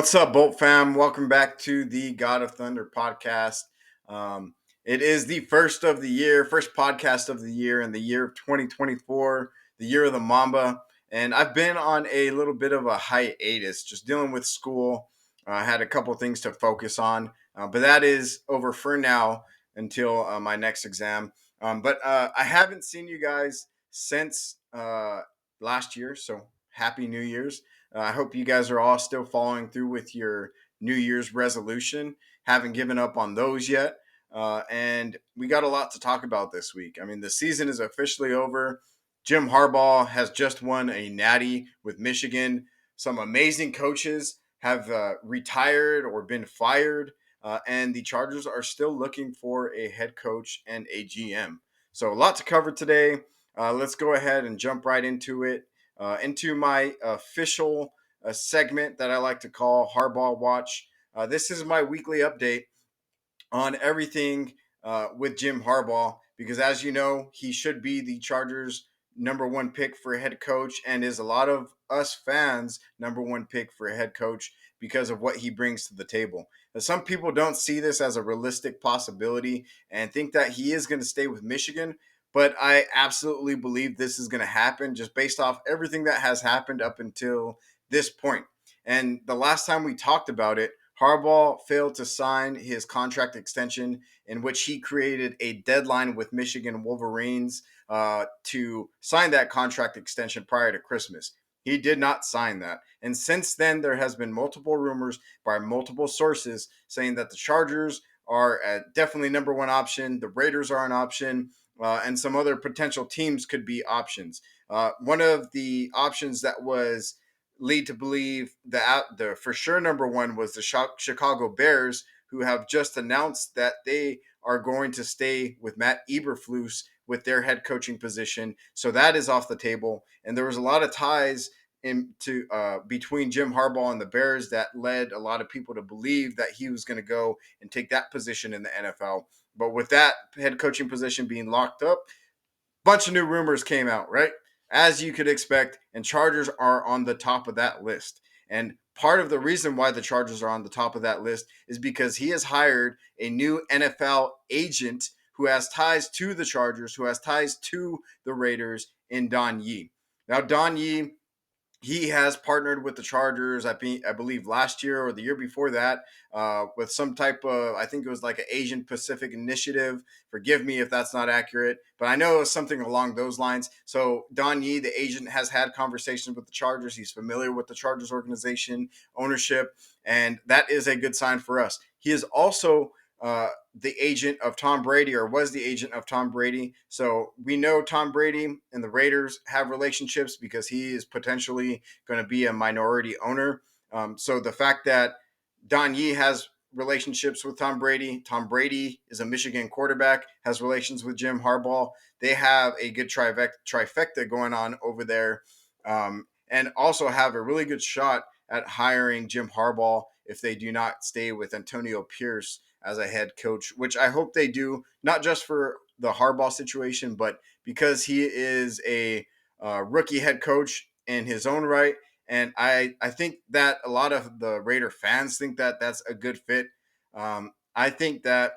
What's up, Bolt fam? Welcome back to the God of Thunder podcast. It is the first of the year, first podcast of the year in the year of 2024, the year of the Mamba. And I've been on a little bit of a hiatus, just dealing with school. I had a couple things to focus on, but that is over for now until my next exam. But I haven't seen you guys since last year, so happy New Year's. I hope you guys are all still following through with your New Year's resolution. Haven't given up on those yet. And we got a lot to talk about this week. I mean, the season is officially over. Jim Harbaugh has just won a natty with Michigan. Some amazing coaches have retired or been fired. And the Chargers are still looking for a head coach and a GM. So, a lot to cover today. Let's go ahead and jump right into it. Into my official segment that I like to call Harbaugh Watch. This is my weekly update on everything with Jim Harbaugh because, as you know, he should be the Chargers' number one pick for a head coach and is a lot of us fans' number one pick for a head coach because of what he brings to the table. Now, some people don't see this as a realistic possibility and think that he is going to stay with Michigan. But I absolutely believe this is going to happen just based off everything that has happened up until this point. And the last time we talked about it, Harbaugh failed to sign his contract extension, in which he created a deadline with Michigan Wolverines to sign that contract extension prior to Christmas. He did not sign that. And since then, there has been multiple rumors by multiple sources saying that the Chargers are definitely number one option. The Raiders are an option. And some other potential teams could be options. One of the options that was lead to believe that the for sure number one was the Chicago Bears, who have just announced that they are going to stay with Matt Eberflus with their head coaching position. So that is off the table. And there was a lot of ties into between Jim Harbaugh and the Bears that led a lot of people to believe that he was going to go and take that position in the NFL. But with that head coaching position being locked up, bunch of new rumors came out, right? As you could expect, and Chargers are on the top of that list. And part of the reason why the Chargers are on the top of that list is because he has hired a new NFL agent who has ties to the Chargers, who has ties to the Raiders in Don Yee. Now, Don Yee, he has partnered with the Chargers, I believe last year or the year before that, with some type of, I think it was like an Asian Pacific initiative. Forgive me if that's not accurate, but I know it was something along those lines. So Don Yee, the agent, has had conversations with the Chargers. He's familiar with the Chargers organization, ownership, and that is a good sign for us. He is also the agent of Tom Brady, or was the agent of Tom Brady. So we know Tom Brady and the Raiders have relationships because he is potentially going to be a minority owner. So the fact that Don Yee has relationships with Tom Brady is a Michigan quarterback, has relations with Jim Harbaugh. They have a good trifecta going on over there, and also have a really good shot at hiring Jim Harbaugh if they do not stay with Antonio Pierce as a head coach, which I hope they do, not just for the Harbaugh situation, but because he is a rookie head coach in his own right. And I think that a lot of the Raider fans think that that's a good fit. I think that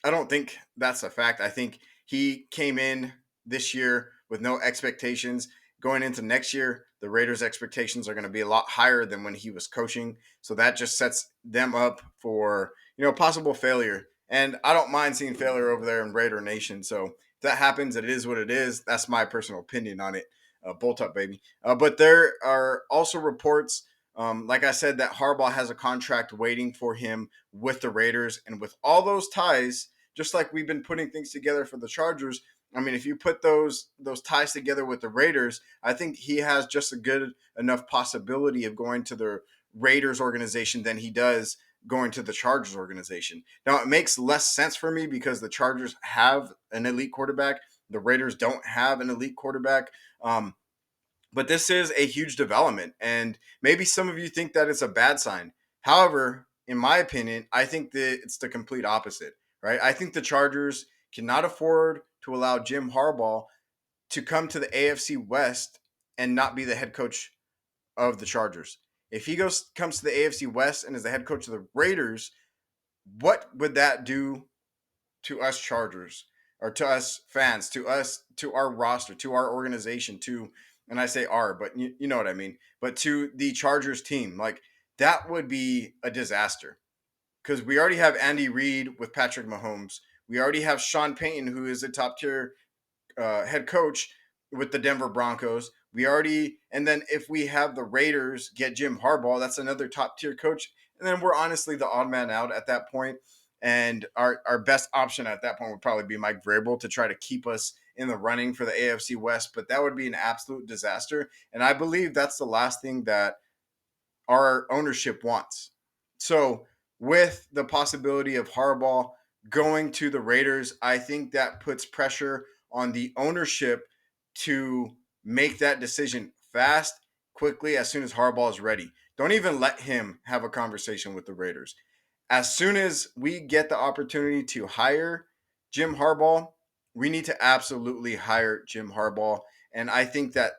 I don't think that's a fact. I think he came in this year with no expectations. Going into next year, the Raiders' expectations are going to be a lot higher than when he was coaching. So that just sets them up for, possible failure. And I don't mind seeing failure over there in Raider Nation. So if that happens, it is what it is. That's my personal opinion on it. Bolt up, baby. But there are also reports, like I said, that Harbaugh has a contract waiting for him with the Raiders. And with all those ties, just like we've been putting things together for the Chargers, I mean, if you put those ties together with the Raiders, I think he has just a good enough possibility of going to the Raiders organization than he does going to the Chargers organization. Now, it makes less sense for me because the Chargers have an elite quarterback. The Raiders don't have an elite quarterback. But this is a huge development, and maybe some of you think that it's a bad sign. However, in my opinion, I think that it's the complete opposite, right? I think the Chargers cannot afford to allow Jim Harbaugh to come to the AFC West and not be the head coach of the Chargers. If he comes to the AFC West and is the head coach of the Raiders, what would that do to us Chargers, or to us fans, to us, to our roster, to our organization, to, and I say our, but you know what I mean, but to the Chargers team? Like, that would be a disaster, because we already have Andy Reid with Patrick Mahomes. We already have Sean Payton, who is a top tier head coach with the Denver Broncos. We already, and then if we have the Raiders get Jim Harbaugh, that's another top tier coach. And then we're honestly the odd man out at that point. And our best option at that point would probably be Mike Vrabel to try to keep us in the running for the AFC West. But that would be an absolute disaster. And I believe that's the last thing that our ownership wants. So, with the possibility of Harbaugh going to the Raiders, I think that puts pressure on the ownership to make that decision fast, quickly, as soon as Harbaugh is ready. Don't even let him have a conversation with the Raiders. As soon as we get the opportunity to hire Jim Harbaugh, we need to absolutely hire Jim Harbaugh. And I think that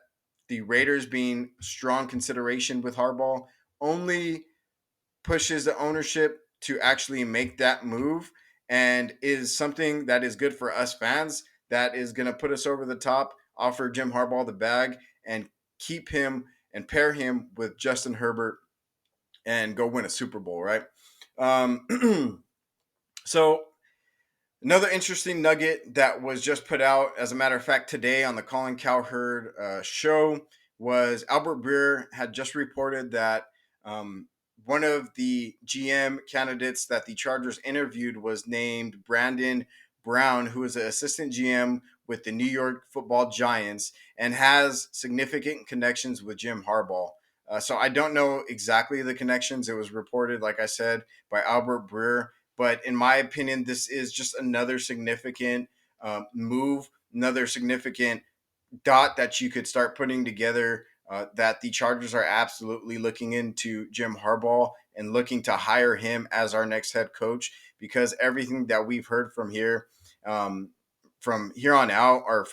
the Raiders being strong consideration with Harbaugh only pushes the ownership to actually make that move, and is something that is good for us fans, that is going to put us over the top, offer Jim Harbaugh the bag, and keep him and pair him with Justin Herbert and go win a Super Bowl, right? So another interesting nugget that was just put out, as a matter of fact, today on the Colin Cowherd show, was Albert Breer had just reported that um, one of the GM candidates that the Chargers interviewed was named Brandon Brown, who is an assistant GM with the New York Football Giants and has significant connections with Jim Harbaugh. So I don't know exactly the connections. It was reported, like I said, by Albert Breer. But in my opinion, this is just another significant move, another significant dot that you could start putting together, that the Chargers are absolutely looking into Jim Harbaugh and looking to hire him as our next head coach, because everything that we've heard um, from here on out, or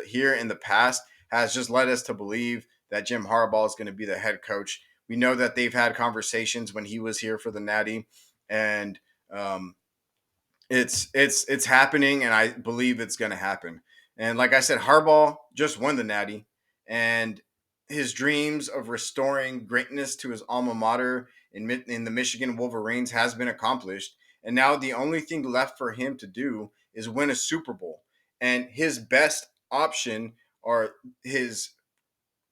here in the past, has just led us to believe that Jim Harbaugh is going to be the head coach. We know that they've had conversations when he was here for the Natty, and um, it's happening, and I believe it's going to happen. And like I said, Harbaugh just won the Natty, and his dreams of restoring greatness to his alma mater in the Michigan Wolverines has been accomplished. And now the only thing left for him to do is win a Super Bowl. And his best option, or his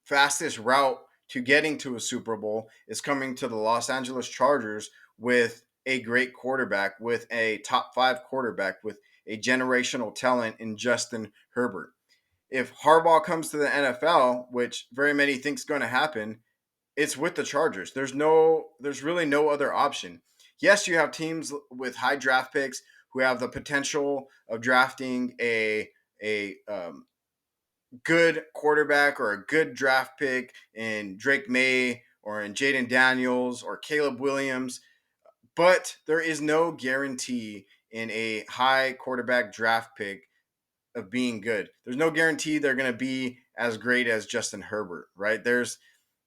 fastest route to getting to a Super Bowl, is coming to the Los Angeles Chargers with a great quarterback, with a top 5 quarterback, with a generational talent in Justin Herbert. If Harbaugh comes to the NFL, which very many think is going to happen, it's with the Chargers. There's really no other option. Yes, you have teams with high draft picks who have the potential of drafting a good quarterback or a good draft pick in Drake May or in Jaden Daniels or Caleb Williams, but there is no guarantee in a high quarterback draft pick of being good. There's no guarantee they're going to be as great as Justin Herbert, right?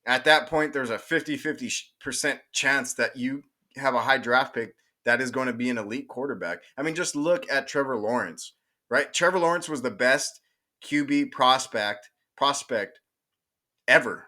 At that point, there's a 50% chance that you have a high draft pick that is going to be an elite quarterback. I mean, just look at Trevor Lawrence, right? Trevor Lawrence was the best QB prospect ever.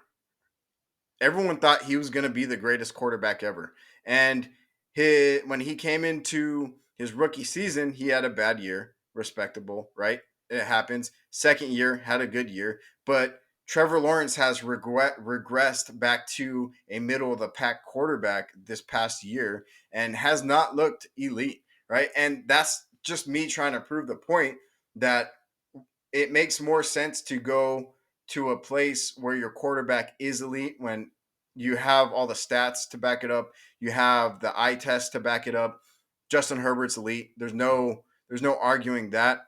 Everyone thought he was going to be the greatest quarterback ever. And when he came into his rookie season, he had a bad year, respectable, right? It happens. Second year, had a good year. But Trevor Lawrence has regressed back to a middle of the pack quarterback this past year and has not looked elite, right? And that's just me trying to prove the point that it makes more sense to go to a place where your quarterback is elite when you have all the stats to back it up. You have the eye test to back it up. Justin Herbert's elite. There's no arguing that.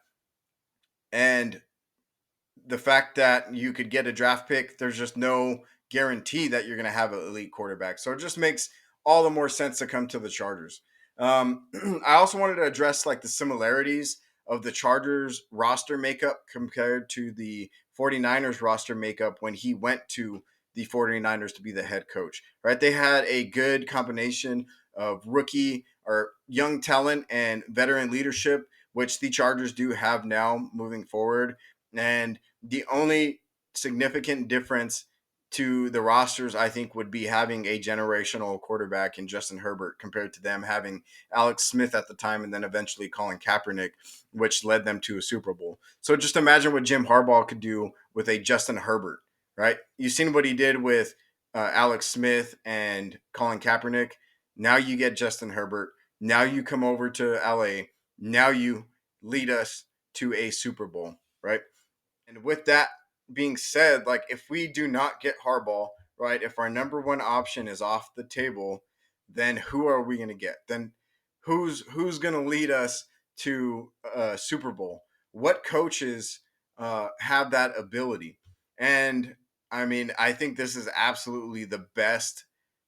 And the fact that you could get a draft pick, there's just no guarantee that you're going to have an elite quarterback. So it just makes all the more sense to come to the Chargers. I also wanted to address like the similarities of the Chargers roster makeup compared to the 49ers roster makeup when he went to the 49ers to be the head coach, right? They had a good combination of rookie or young talent and veteran leadership, which the Chargers do have now moving forward. And the only significant difference to the rosters, I think, would be having a generational quarterback in Justin Herbert compared to them having Alex Smith at the time and then eventually Colin Kaepernick, which led them to a Super Bowl. So just imagine what Jim Harbaugh could do with a Justin Herbert, right? You've seen what he did with Alex Smith and Colin Kaepernick. Now you get Justin Herbert. Now you come over to LA. Now you lead us to a Super Bowl, right? And with that being said, like if we do not get Harbaugh, right, if our number one option is off the table, then who are we going to get? Then who's going to lead us to a Super Bowl? What coaches have that ability? And I mean, I think this is absolutely the best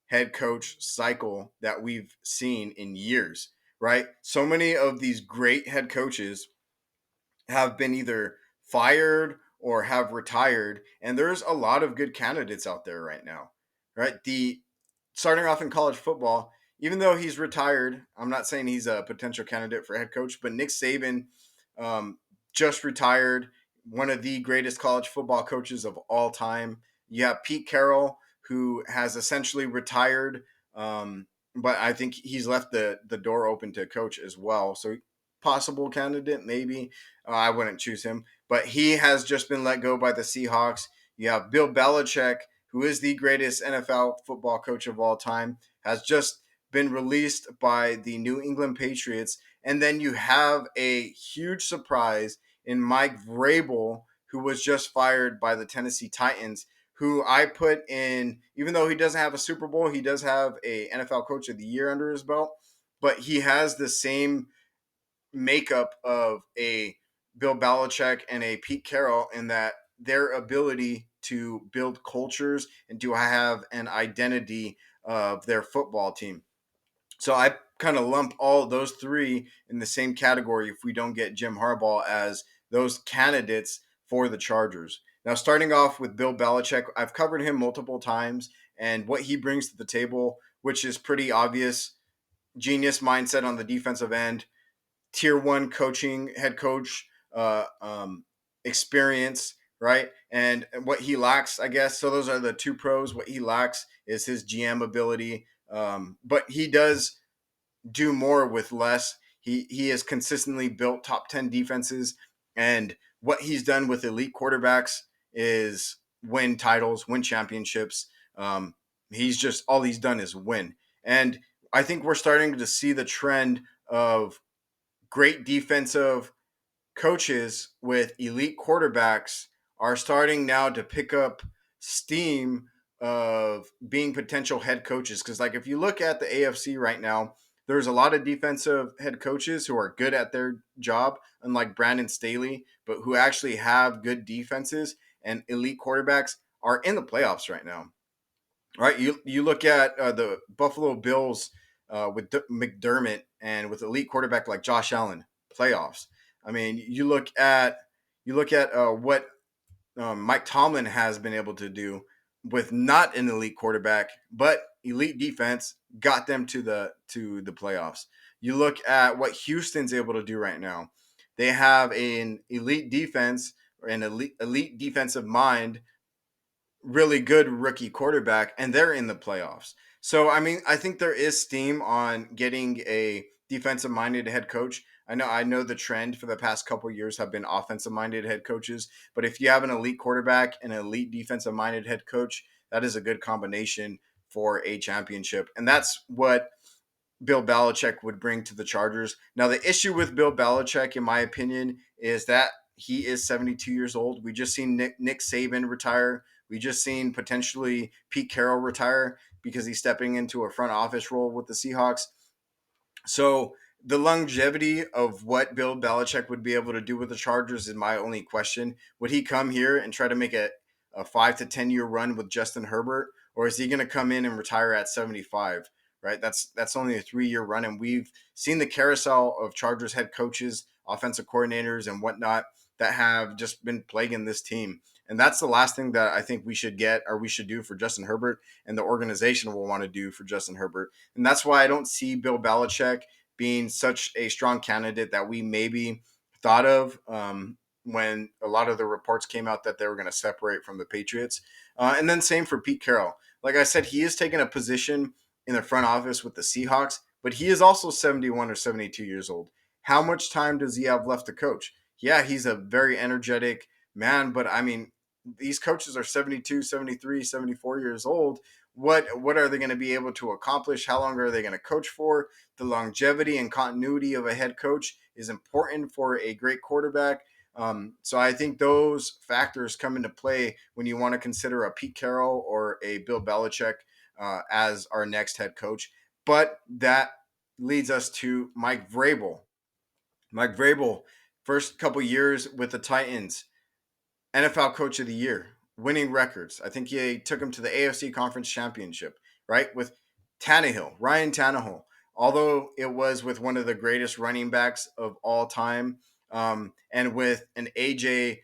head coach cycle that we've seen in years, right? So many of these great head coaches have been either fired or have retired, and there's a lot of good candidates out there right now, right? The starting off in college football, even though he's retired, I'm not saying he's a potential candidate for head coach, but Nick Saban um, just retired, one of the greatest college football coaches of all time. You have Pete Carroll, who has essentially retired, but I think he's left the door open to coach as well. So possible candidate, maybe. I wouldn't choose him, but he has just been let go by the Seahawks. You have Bill Belichick, who is the greatest NFL football coach of all time, has just been released by the New England Patriots. And then you have a huge surprise in Mike Vrabel, who was just fired by the Tennessee Titans, who I put in, even though he doesn't have a Super Bowl, he does have a NFL Coach of the Year under his belt, but he has the same makeup of a Bill Belichick and a Pete Carroll in that their ability to build cultures and to have an identity of their football team. So I kind of lump all of those three in the same category if we don't get Jim Harbaugh as those candidates for the Chargers. Now, starting off with Bill Belichick, I've covered him multiple times and what he brings to the table, which is pretty obvious. Genius mindset on the defensive end, tier one coaching, head coach experience, right? And what he lacks, I guess. So those are the two pros. What he lacks is his GM ability, but he does do more with less. He has consistently built top 10 defenses, and what he's done with elite quarterbacks is win titles, win championships. He's just all he's done is win, and I think we're starting to see the trend of great defensive coaches with elite quarterbacks are starting now to pick up steam of being potential head coaches. Because, like, if you look at the AFC right now, there's a lot of defensive head coaches who are good at their job, unlike Brandon Staley, but who actually have good defenses and elite quarterbacks are in the playoffs right now. Right, you look at the Buffalo Bills with McDermott and with elite quarterback like Josh Allen, playoffs. I mean, you look at what Mike Tomlin has been able to do with not an elite quarterback but elite defense, got them to the playoffs. You look at what Houston's able to do right now. They have an elite defense or an elite defensive mind, really good rookie quarterback, and they're in the playoffs. So, I mean, I think there is steam on getting a defensive minded head coach. I know the trend for the past couple years have been offensive minded head coaches, but if you have an elite quarterback and an elite defensive minded head coach, that is a good combination for a championship. And that's what Bill Belichick would bring to the Chargers. Now, the issue with Bill Belichick, in my opinion, is that he is 72 years old. We just seen Nick Saban retire. We just seen potentially Pete Carroll retire because he's stepping into a front office role with the Seahawks. So the longevity of what Bill Belichick would be able to do with the Chargers is my only question. Would he come here and try to make a 5 to 10 year run with Justin Herbert, or is he going to come in and retire at 75? Right, that's only a 3 year run, and we've seen the carousel of Chargers head coaches, offensive coordinators, and whatnot that have just been plaguing this team. And that's the last thing that I think we should get or we should do for Justin Herbert, and the organization will want to do for Justin Herbert. And that's why I don't see Bill Belichick being such a strong candidate that we maybe thought of when a lot of the reports came out that they were going to separate from the Patriots. And then same for Pete Carroll. Like I said, he is taking a position in the front office with the Seahawks, but he is also 71 or 72 years old. How much time does he have left to coach? Yeah, he's a very energetic man, but I mean, these coaches are 72, 73, 74 years old. What are they going to be able to accomplish? How long are they going to coach for? The longevity and continuity of a head coach is important for a great quarterback. So I think those factors come into play when you want to consider a Pete Carroll or a Bill Belichick as our next head coach. But that leads us to Mike Vrabel. Mike Vrabel, first couple years with the Titans, NFL Coach of the Year, winning records. I think he took him to the AFC Conference Championship, right? With Ryan Tannehill. Although it was with one of the greatest running backs of all time, and with an AJ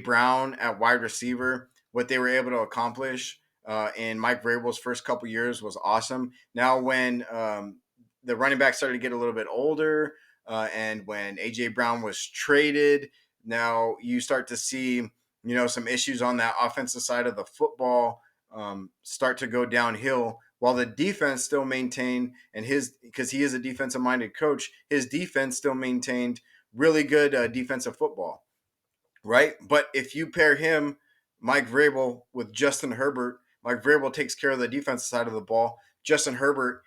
Brown at wide receiver, what they were able to accomplish in Mike Vrabel's first couple years was awesome. Now, when the running back started to get a little bit older, and when AJ Brown was traded, now you start to see, some issues on that offensive side of the football start to go downhill, while the defense still maintained, and because he is a defensive minded coach, his defense still maintained really good defensive football, right? But if you pair him, Mike Vrabel, with Justin Herbert, Mike Vrabel takes care of the defensive side of the ball. Justin Herbert,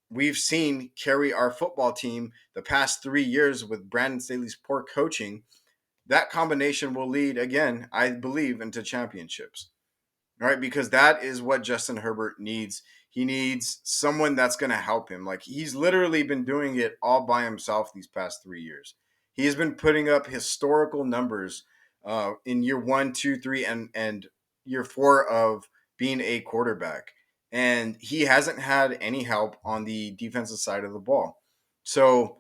we've seen carry our football team the past 3 years with Brandon Staley's poor coaching. That combination will lead, again, I believe, into championships, right? Because that is what Justin Herbert needs. He needs someone that's going to help him. Like, he's literally been doing it all by himself these past 3 years. He has been putting up historical numbers in year 1, 2, 3, and year 4 of being a quarterback. And he hasn't had any help on the defensive side of the ball. So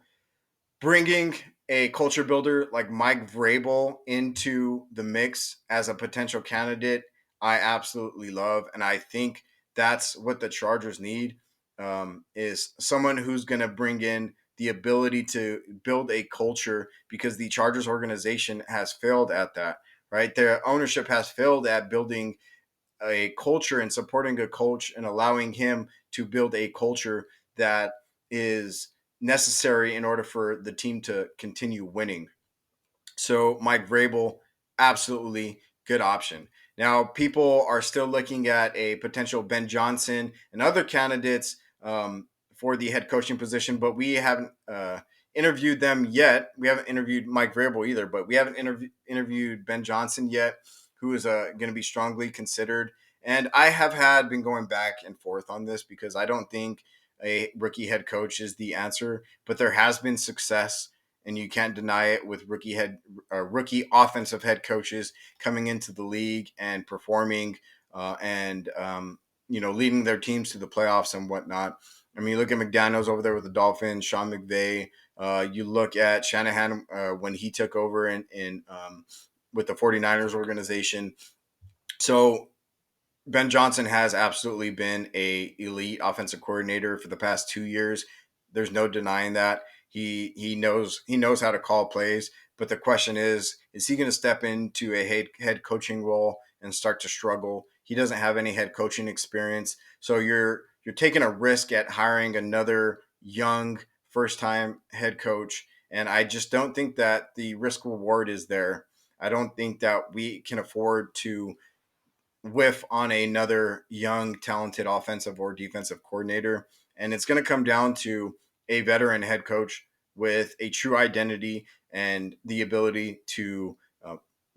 bringing a culture builder like Mike Vrabel into the mix as a potential candidate, I absolutely love, and I think that's what the Chargers need, is someone who's going to bring in the ability to build a culture, because the Chargers organization has failed at that. Right, their ownership has failed at building a culture and supporting a coach and allowing him to build a culture that is necessary in order for the team to continue winning. So Mike Vrabel, absolutely good option. Now, people are still looking at a potential Ben Johnson and other candidates for the head coaching position, but we haven't interviewed them yet. We haven't interviewed Mike Vrabel either, but we haven't interviewed Ben Johnson yet, who is going to be strongly considered. And I have been going back and forth on this, because I don't think a rookie head coach is the answer, but there has been success, and you can't deny it, with rookie offensive head coaches coming into the league and performing and leading their teams to the playoffs and whatnot. I mean, you look at McDaniels over there with the Dolphins, Sean McVay. You look at Shanahan when he took over in with the 49ers organization. So Ben Johnson has absolutely been a elite offensive coordinator for the past 2 years. There's no denying that. He knows how to call plays, but the question is he going to step into a head coaching role and start to struggle? He doesn't have any head coaching experience, so you're taking a risk at hiring another young first time head coach, and I just don't think that the risk reward is there. I don't think that we can afford to whiff on another young, talented offensive or defensive coordinator. And it's going to come down to a veteran head coach with a true identity and the ability to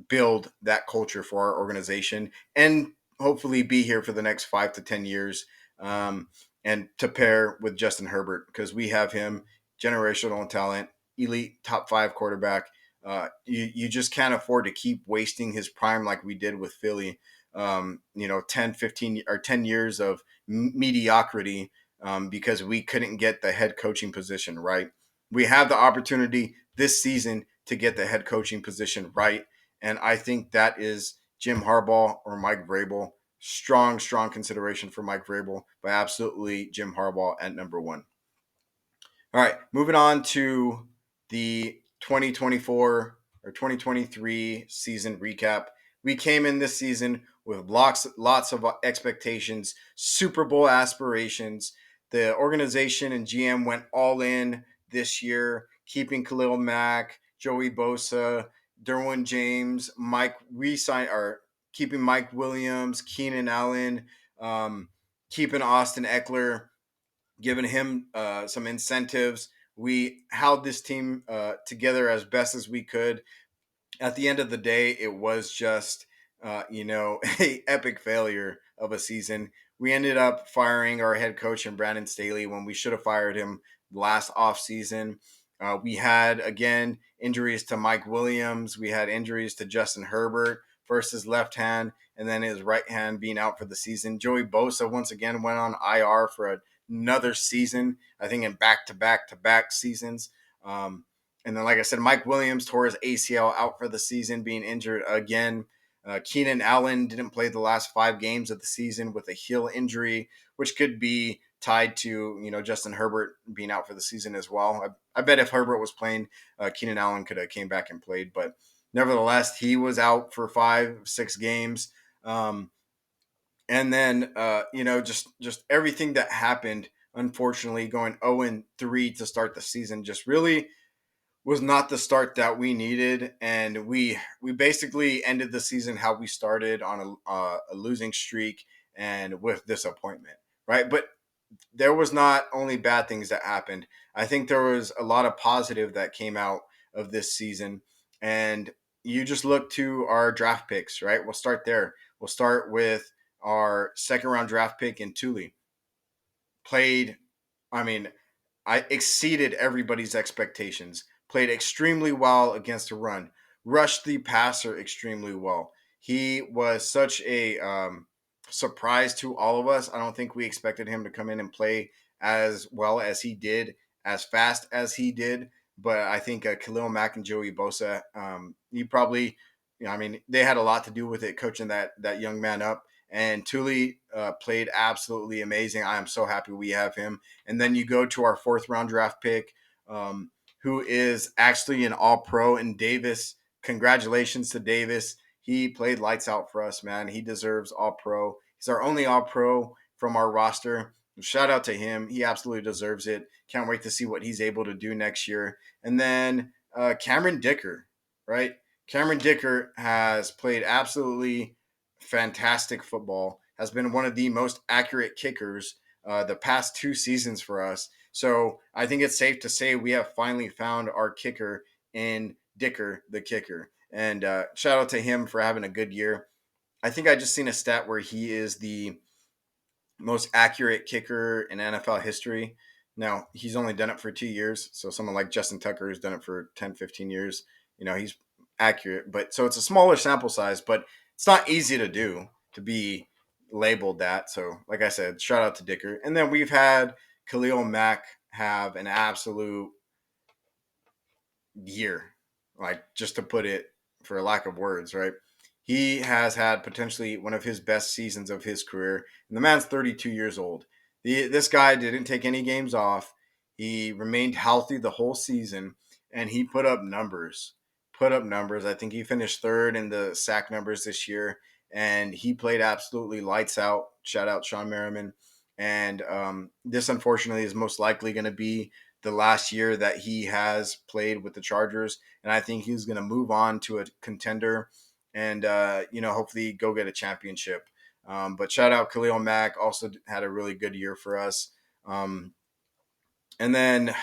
build that culture for our organization, and hopefully be here for the next 5 to 10 years, and to pair with Justin Herbert, because we have him, generational talent, elite top 5 quarterback. You just can't afford to keep wasting his prime like we did with Philly. 10, 15 or 10 years of mediocrity, because we couldn't get the head coaching position right. We have the opportunity this season to get the head coaching position right. And I think that is Jim Harbaugh or Mike Vrabel. Strong consideration for Mike Vrabel, but absolutely Jim Harbaugh at number one. All right, moving on to the 2024 or 2023 season recap. We came in this season with lots of expectations, Super Bowl aspirations. The organization and GM went all in this year, keeping Khalil Mack, Joey Bosa, Derwin James, Mike resign or keeping Mike Williams, Keenan Allen, keeping Austin Eckler, giving him some incentives. We held this team together as best as we could. At the end of the day, it was just, a epic failure of a season. We ended up firing our head coach and Brandon Staley when we should have fired him last offseason. We had, again, injuries to Mike Williams. We had injuries to Justin Herbert, first his left hand and then his right hand being out for the season. Joey Bosa once again went on IR for another season, I think in back-to-back seasons. And then, like I said, Mike Williams tore his ACL out for the season, being injured again. Keenan Allen didn't play the last 5 games of the season with a heel injury, which could be tied to Justin Herbert being out for the season as well. I bet if Herbert was playing, Keenan Allen could have came back and played, but nevertheless, he was out for 5-6 games. And then just everything that happened, unfortunately, going 0-3 to start the season, just really was not the start that we needed, and we basically ended the season how we started, on a losing streak and with disappointment, right? But there was not only bad things that happened. I think there was a lot of positive that came out of this season, and you just look to our draft picks, right? We'll start there. We'll start with our second round draft pick in Thule. Played, I mean, I exceeded everybody's expectations. Played extremely well against a run. Rushed the passer extremely well. He was such a surprise to all of us. I don't think we expected him to come in and play as well as he did, as fast as he did. But I think Khalil Mack and Joey Bosa, you probably, they had a lot to do with it, coaching that young man up. And Thule played absolutely amazing. I am so happy we have him. And then you go to our 4th round draft pick, who is actually an All-Pro in Davis. Congratulations to Davis. He played lights out for us, man. He deserves All-Pro. He's our only All-Pro from our roster. Shout out to him. He absolutely deserves it. Can't wait to see what he's able to do next year. And then Cameron Dicker, right? Cameron Dicker has played absolutely fantastic football, has been one of the most accurate kickers the past 2 seasons for us. So I think it's safe to say we have finally found our kicker in Dicker, the kicker. And shout out to him for having a good year. I think I just seen a stat where he is the most accurate kicker in NFL history. Now, he's only done it for 2 years. So someone like Justin Tucker has done it for 10, 15 years. He's accurate. But so it's a smaller sample size, but it's not easy to do, to be labeled that. So, like I said, shout out to Dicker. And then we've had Khalil Mack have an absolute year, like, just to put it for a lack of words, right? He has had potentially one of his best seasons of his career, and the man's 32 years old. This guy didn't take any games off. He remained healthy the whole season, and he put up numbers. I think he finished 3rd in the sack numbers this year, and he played absolutely lights out. Shout out Sean Merriman. And this, unfortunately, is most likely going to be the last year that he has played with the Chargers, and I think he's going to move on to a contender and hopefully go get a championship. But shout out Khalil Mack, also had a really good year for us. And then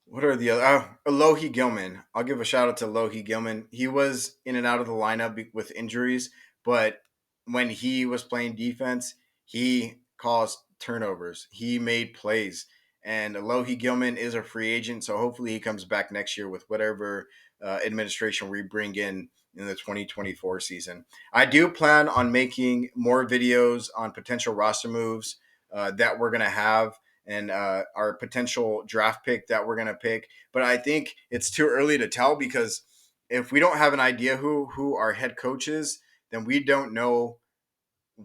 what are the other? Alohi Gilman. I'll give a shout out to Alohi Gilman. He was in and out of the lineup with injuries, but when he was playing defense, he caused turnovers. He made plays. And Alohi Gilman is a free agent, so hopefully he comes back next year with whatever administration we bring in the 2024 season. I do plan on making more videos on potential roster moves that we're going to have, and our potential draft pick that we're going to pick. But I think it's too early to tell because if we don't have an idea who our head coach is, then we don't know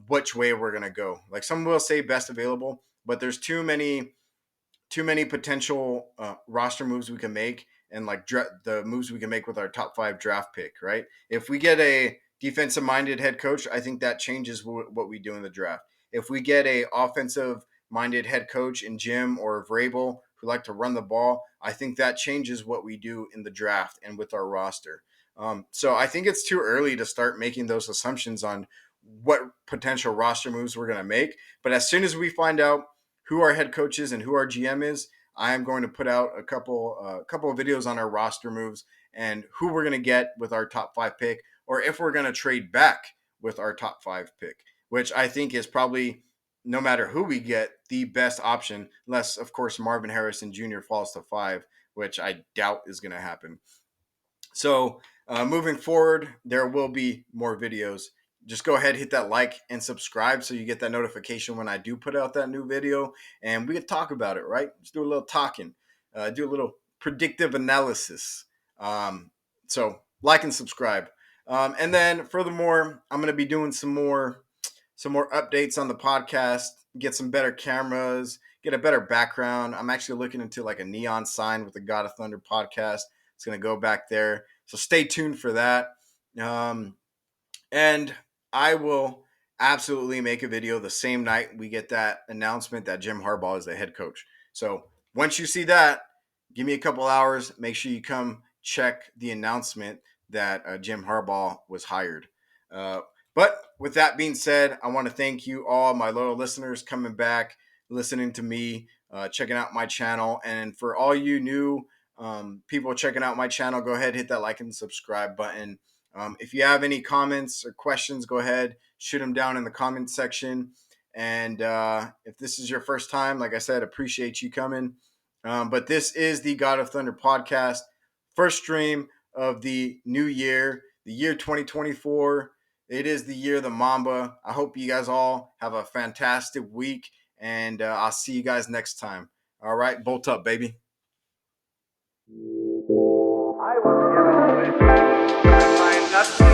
which way we're gonna go. Like some will say best available, but there's too many potential roster moves we can make, and like the moves we can make with our top 5 draft pick, right? If we get a defensive minded head coach, I think that changes what we do in the draft. If we get a offensive minded head coach in Jim or Vrabel who like to run the ball, I think that changes what we do in the draft and with our roster. So I think it's too early to start making those assumptions on what potential roster moves we're going to make. But as soon as we find out who our head coach is and who our GM is, I am going to put out a couple of videos on our roster moves and who we're going to get with our top 5 pick, or if we're going to trade back with our top 5 pick, which I think is probably, no matter who we get, the best option, unless of course Marvin Harrison Jr. falls to 5, which I doubt is going to happen. So moving forward, there will be more videos. Just go ahead, hit that like and subscribe so you get that notification when I do put out that new video, and we can talk about it, right? Just do a little talking, do a little predictive analysis. So like and subscribe. And then furthermore, I'm going to be doing some more updates on the podcast, get some better cameras, get a better background. I'm actually looking into like a neon sign with the God of Thunder podcast. It's going to go back there. So stay tuned for that. And I will absolutely make a video the same night we get that announcement that Jimharbaugh is the head coach. So once you see that, give me a couple hours. Make sure you come check the announcement that Jimharbaugh was hired. But with that being said, I want to thank you all, my loyal listeners, coming back, listening to me, checking out my channel. And for all you new people checking out my channel, go ahead, hit that like and subscribe button. If you have any comments or questions, go ahead, shoot them down in the comment section. And if this is your first time, like I said, appreciate you coming. But this is the God of Thunder podcast, first stream of the new year, the year 2024. It is the year of the Mamba. I hope you guys all have a fantastic week, and I'll see you guys next time. All right, bolt up, baby. I was given a wish. I find nothing.